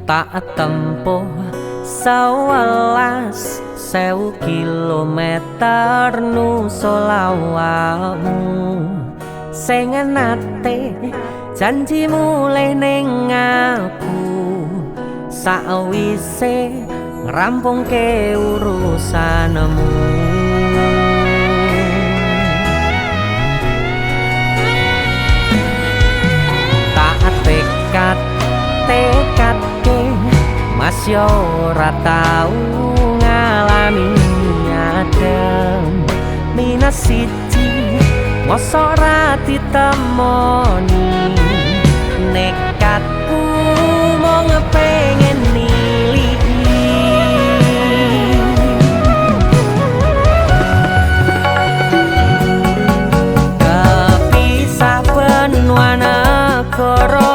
tak tempuh 11.000 kilometer nusolawakmu sing nate janji mulih ning aku sakwise ngrampungke urusanmu. Tak tekad-tekadke Mas yo ora tau ngalami adem minus siji mosok ora ditemoni nekatku mau ngepengen niliki kepisah benua negara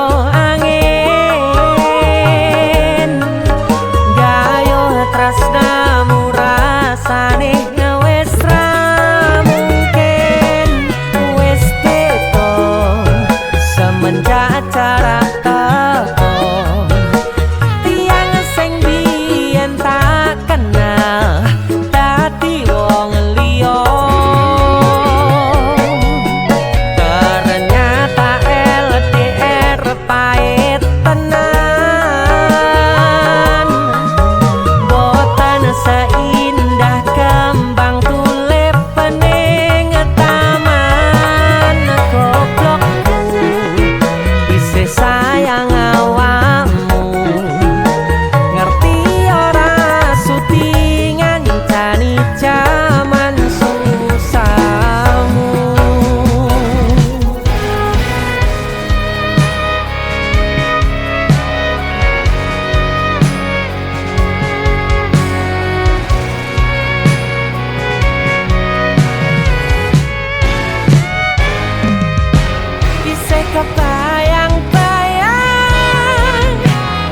kebayang-bayang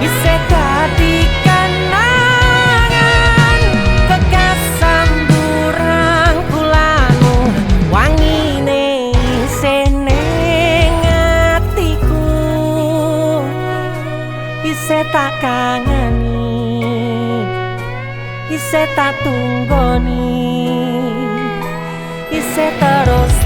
bisa tadi kenangan kekasam durang pulamu wangine seneng atiku bisa tak kangani bisa tak tunggoni bisa terus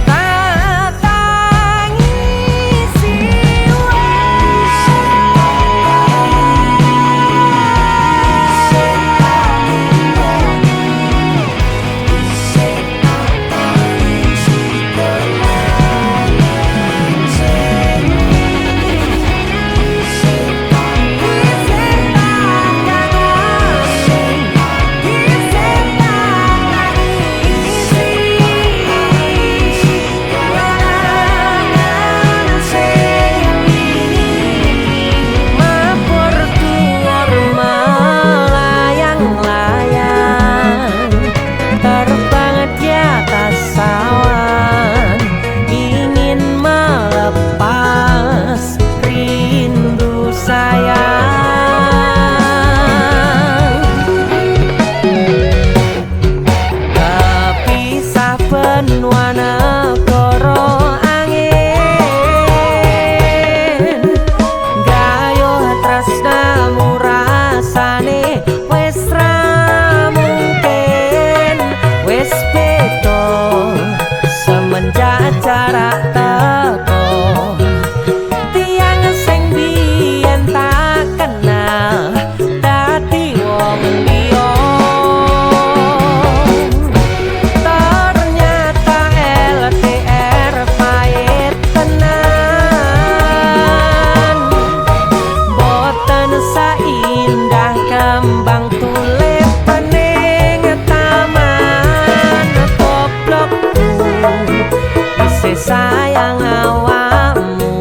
sayang awakmu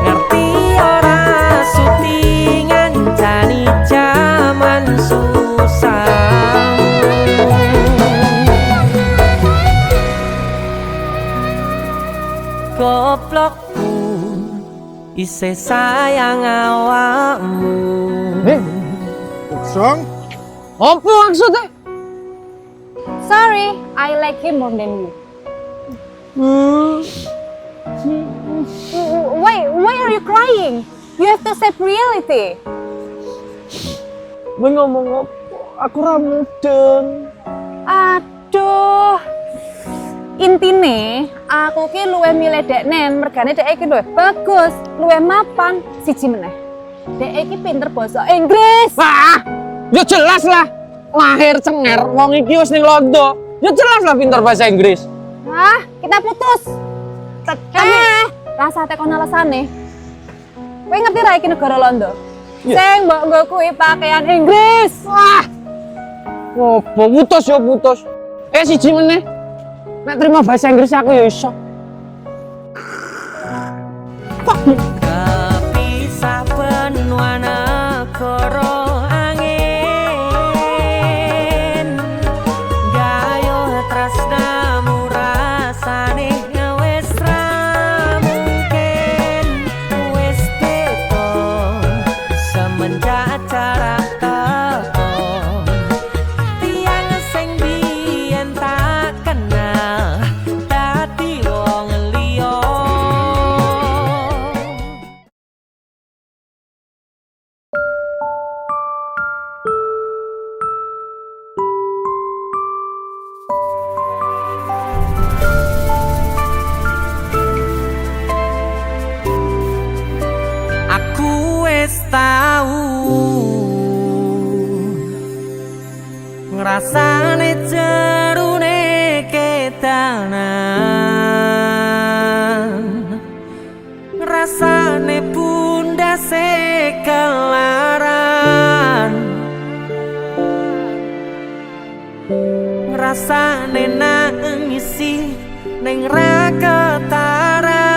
ngerti ora sutingan jani jaman susah goblokku isih sayang awakmu. What's wrong? Apa maksudnya? Sorry, I like him more than you. Why are you crying? You have to accept reality. Gue ngomong apa? Aku ra mudeng. Aduh. Intine, aku ki luwe milih deknen, mergane dek iki luwe bagus, luwe mapan, siji meneh. Dek iki pinter basa Inggris. Wah, ya jelas lah. Lahir cenger, wong iki wis ning Londo. Ya jelas lah pinter bahasa Inggris. Hah, kita putus. Rasa tekon alasane. Kowe ngerti ra iki negara Londo? Iya. Sing mbok nggo kuwi pakaian Inggris. Wah. Ngopo putus ya putus. Siji meneh. Nek terima bahasa Inggris aku ya iso. Kepisah benua negara angin Gayuh tresnamu rasane wis ra mungkin Wis beda semenjak jarak teko Tiang sing biyen tak kenal dadi wong liya Aku wis tau ngrasane jerune kedanan ngrasane pundase kelaran ngrasane nangisi ning ra ketara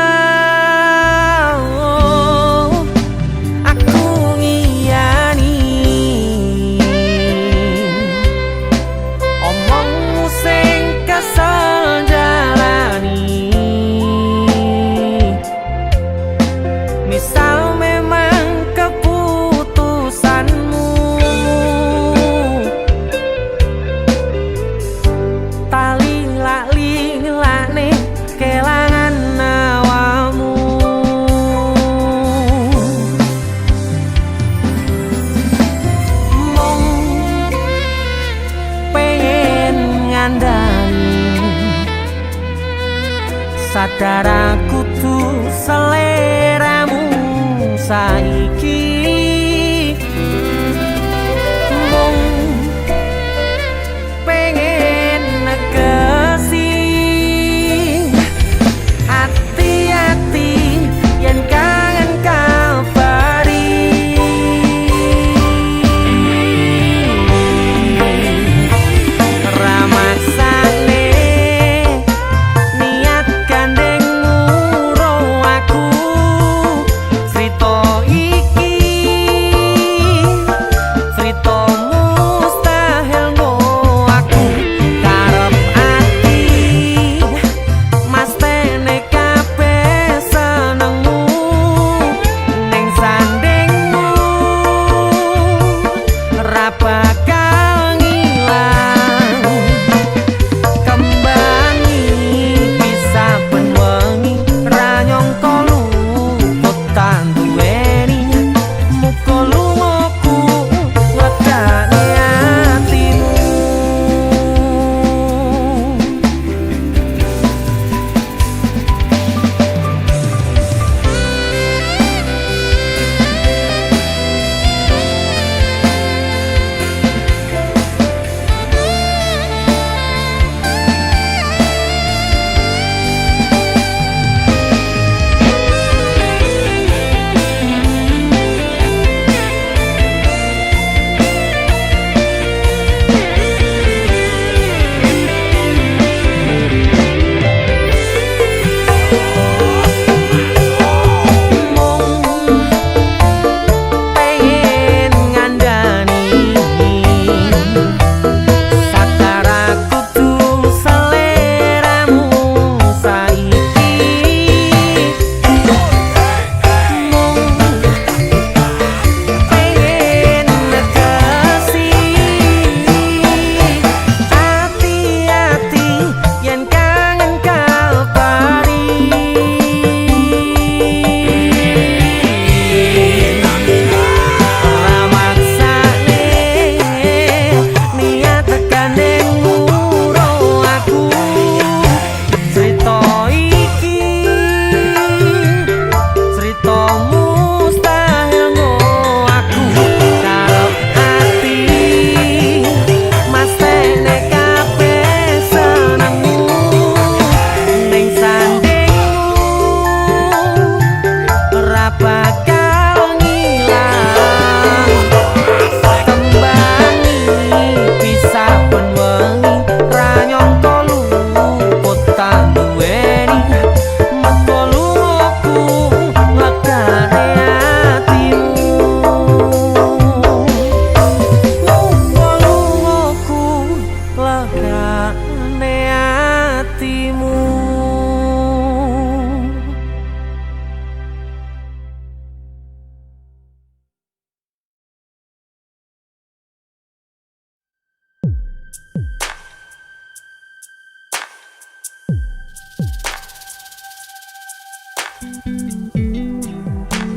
aku ngiyani omongmu sing kesel jalani misal memang keputusanmu tali lak lak nih kelan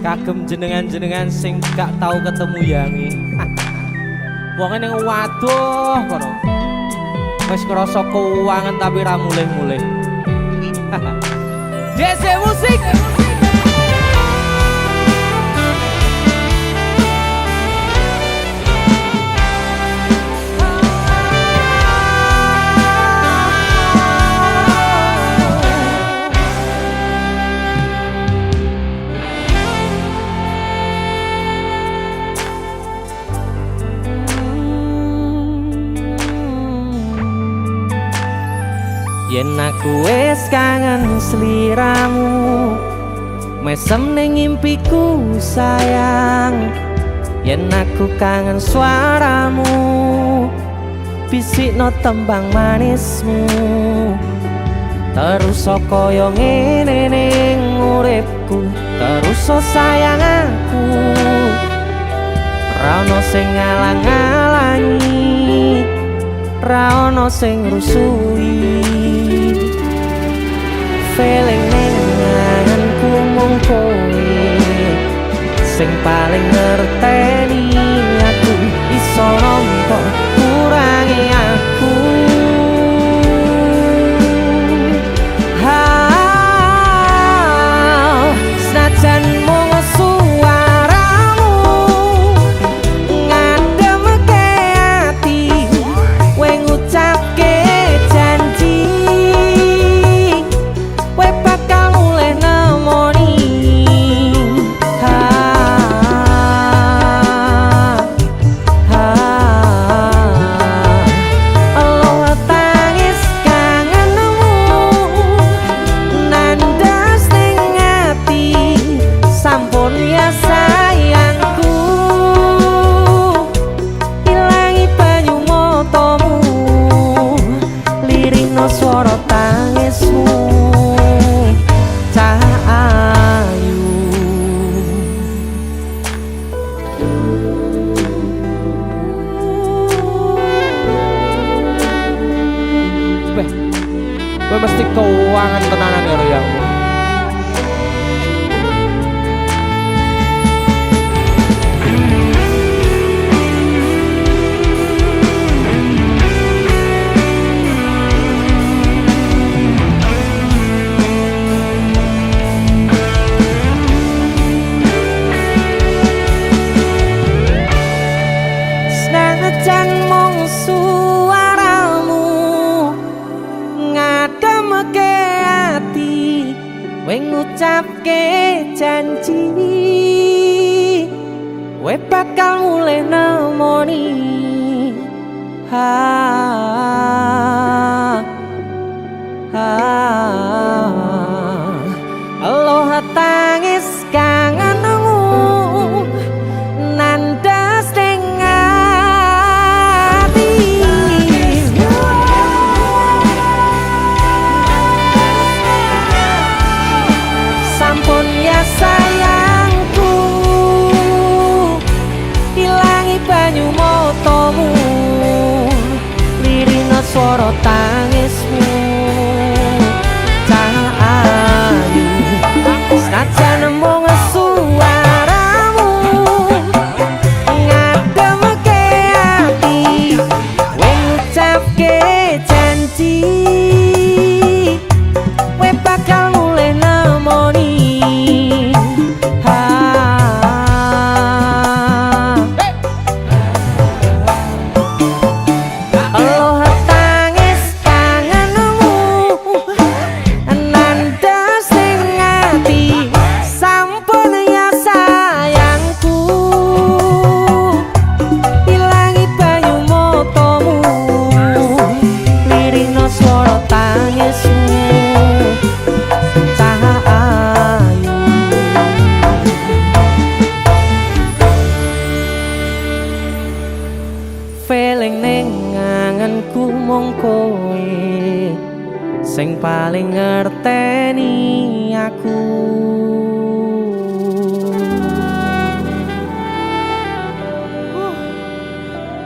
kagem jenengan-jenengan sing gak tau ketemu yangi. Wong ning waduh kono. Wis krasa keuangan tapi ra mulih-mulih. DC musik. Yen aku wis kangen sliramu, mesem ning impiku sayang. Yen aku kangen suaramu, bisikno tembang manismu. Terus kaya ngene ning uripku, terus sayang aku. Ra ono sing ngalang-alangi, ra ono sing rusui. Feeling ning ngangenku mung kowe sing paling ngerteni aku. Iso nampa kurangi aku. Senajan mung suaramu ngademke ati, kowe ngucapke janji kowe bakal mulih nemoni. Allah tangis kangenmu nandas ning ati, sampun ya sayangku. Ilangi banyu matamu, lirihno swara tangismu. Cahayu kowe mesti keuangan tenanan karo yangmu. Senajan mung suaramu ngademke ati, kowe ngucapke janji kowe bakal mulih nemoni. Allah tangis kangenmu nandas ning ati, sampun ya sayangku. Ilangi banyu matamu, lirihno swara tangismu. Cahayu senajan mung suaramu ngademke ati, kowe ngucapke janji kowe bakal mulih nemoni. Allah tangis kangenmu nandas ning ati, sampun ya sayangku. Ilangi banyu matamu, lirihno swara tangismu. Cahayu feeling ning ngangenku mung kowe sing paling ngerteni aku.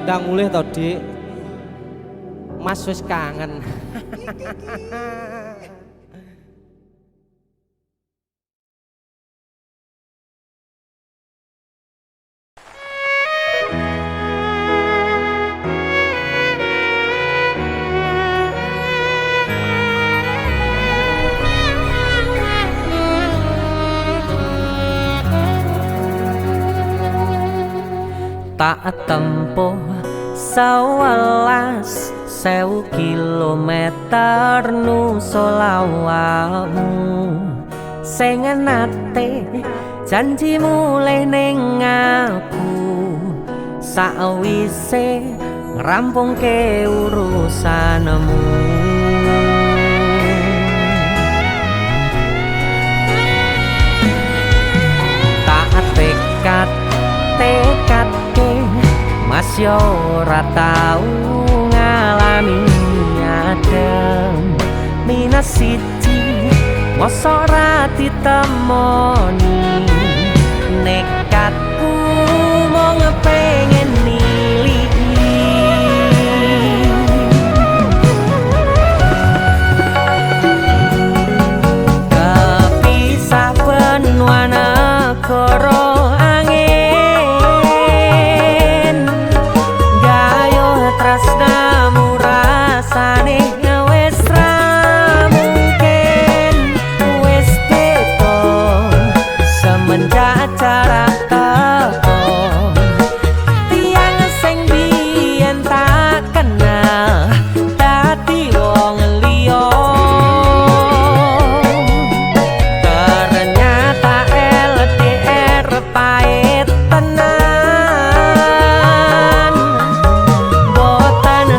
Ndang mulih to, Dik. Mas wis kangen. tak tempuh 11.000 kilometer nusolawakmu sing nate janji mulai ning aku sakwise ngrampungke urusanmu. Tak tekad-tekadke Mas yo ora tau ngalami adem minus siji mosok ora ditemoni nekatku mau ngepengen niliki kepisah benua negara tresnamu rasane wis ra mungkin wis beda semenjak jarak teko tiang sing biyen tak kenal dadi wong liya ternyata LDR pahit tenan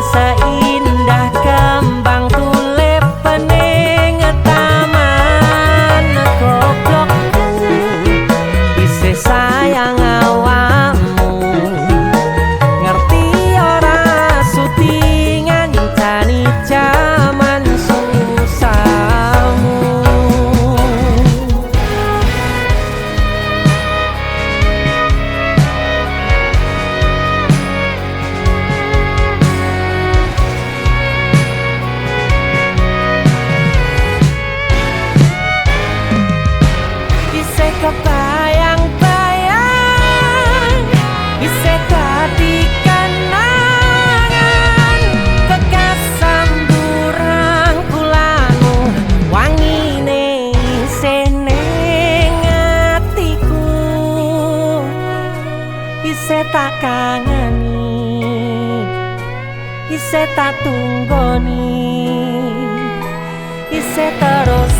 seindah kembang tulip pening taman goblokku isih sayang awakmu ngerti ora sudi ngancani jaman susahmu. Kebayang-bayang isih dadi kenangan bekas samburan kulangu wangine isih ning atiku isih tak kangeni isih tak tunggoni isih terus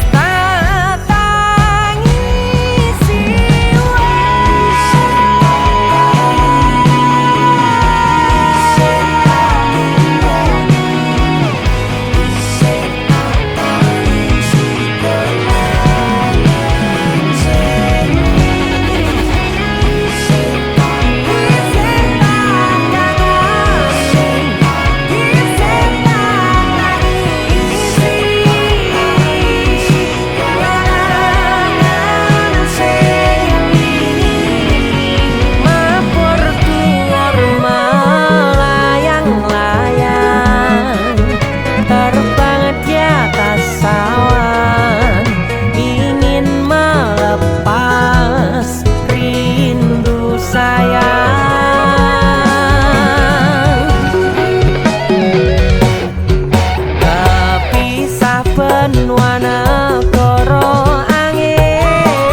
benua negara angin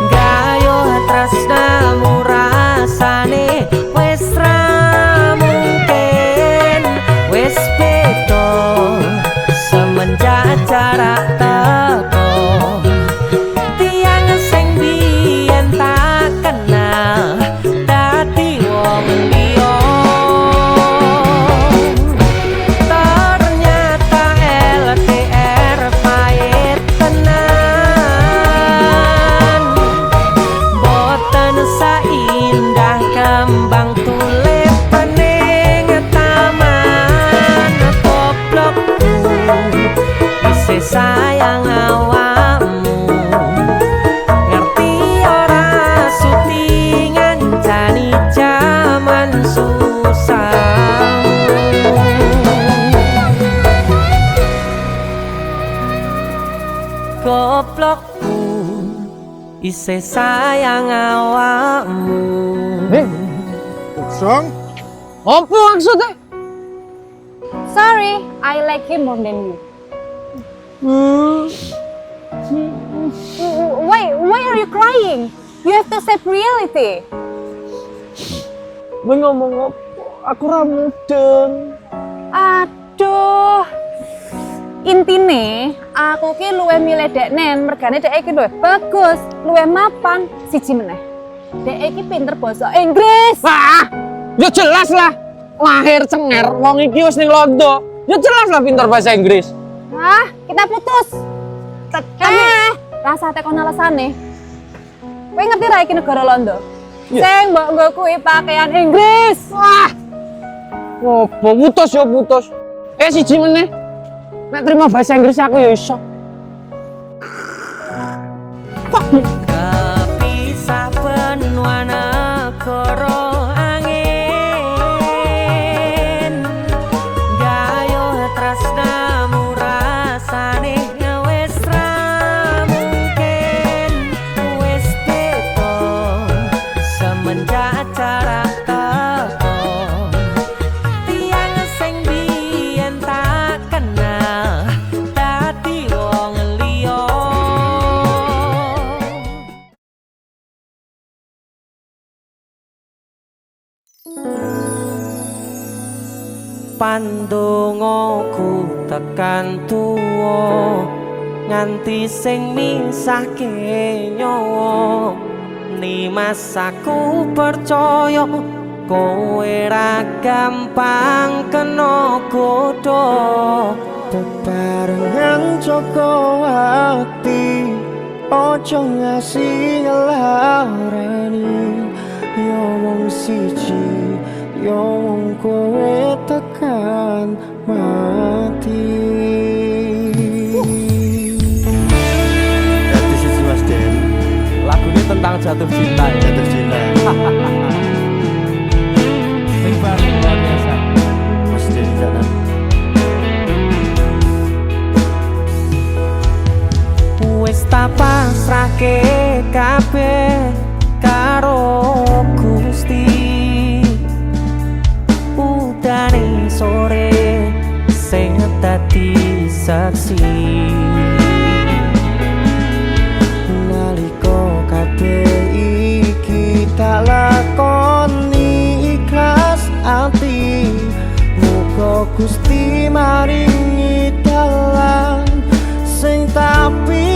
gayuh tresnamu rasane wis ra mungkin wis beda semenjak jarak teko tiang sing biyen tak kenal dadi wong liya indah kembang tulip pening taman goblokku isih sayang awakmu ngerti ora sudi ngancani jaman susahmu goblokku isih sayang awakmu. Song? Apa maksudnya? Sorry, I like him more than you. Why are you crying? You have to accept reality. Kowe ngomong apa? Aku ora mudeng. Aduh. Intine aku ki luwih milih Dek Nen, mergane Dek iki luwih bagus, luwih mapan, siji meneh. Dek iki pinter basa Inggris. Wah, ya jelas lah. Lahir cenger, wong iki wis ning londo. Ya jelas lah pinter bahasa Inggris. Ah, kita putus. Rasa tekon alasane. Kowe ngerti ra iki negara Londo? Sing mbok nggo kuwi pakaian Inggris. Wah. Opo putus ya putus. Siji meneh. Nek terima bahasa Inggris aku ya iso. Kepisah benua negara angin, gayuh tresnamu rasane wis ra mungkin, wis beda semenjak jarak teko. Tiang sing biyen tak kenal dadi wong liya. Pandongaku tekan tuwa nganti sing misahke nyawa. Nimas aku percaya kowe ra gampang kena godha. Bebarengan joko ati, ojo ngasih larani. Yo wong siji, yo wong kowe tekan mati. Jadi siji Mas Den, Lagu ini tentang jatuh cinta ya. jatuh cinta. Ini baru luar biasa. Mas Den di sana. Wis tak pasrahke kabeh karo Gusti. Udane sore sing dadi saksi. Nalika kabeh iki tak lakoni ikhlas ati, muga Gusti maringi dalan sing tapi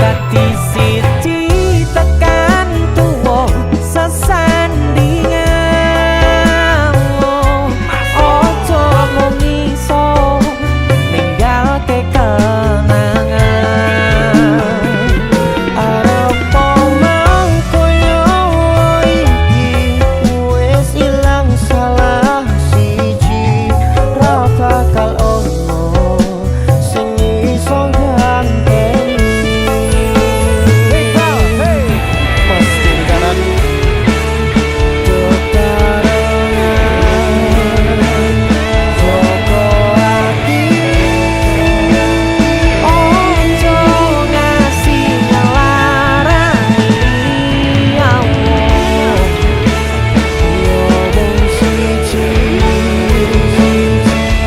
Dadi siji tekan tuwa sesandingan. Ojo mung iso ninggalke kenangan. arep mangkoyo iki wis ilang salah siji, ra bakal ono sing iso ganteni. Mesti kanan bebarengan joko ati, Ojo ngasih larani Allah. yo wong siji,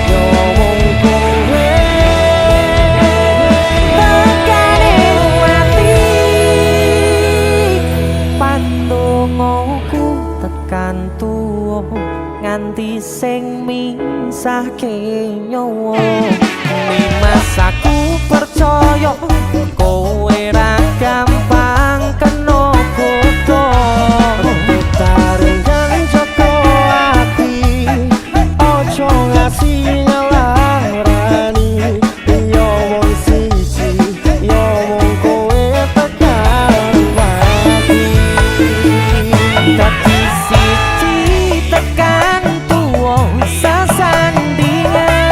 yo wong kowe Tekane mati. Pandongaku tekan tuwa nganti sing misahke nyawa. Nimas aku percaya kowe ra gampang kena godha. Bebarengan joko ati, ojo ngasih larani. Yo wong siji, yo wong kowe tekan mati. Dadi siji tekan tuwa sesandingan.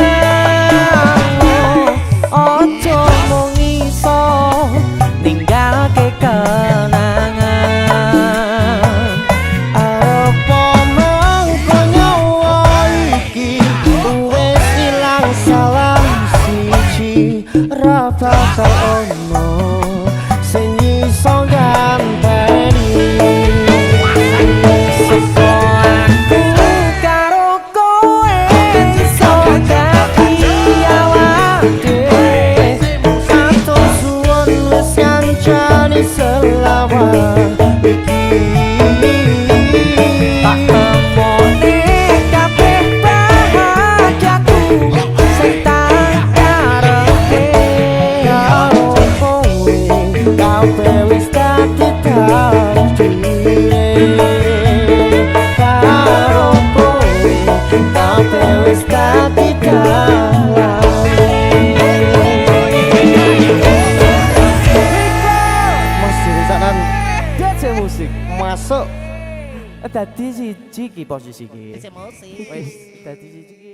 Ojo mung iso ninggalke kenangan. Arep mangko nyawa iki wis ilang salah siji, ra bakal ono sing iso ganteni. Seko aku karo kowe iso dadi awake masuk. Dadi siji ki posisi ki. Wis dadi siji ki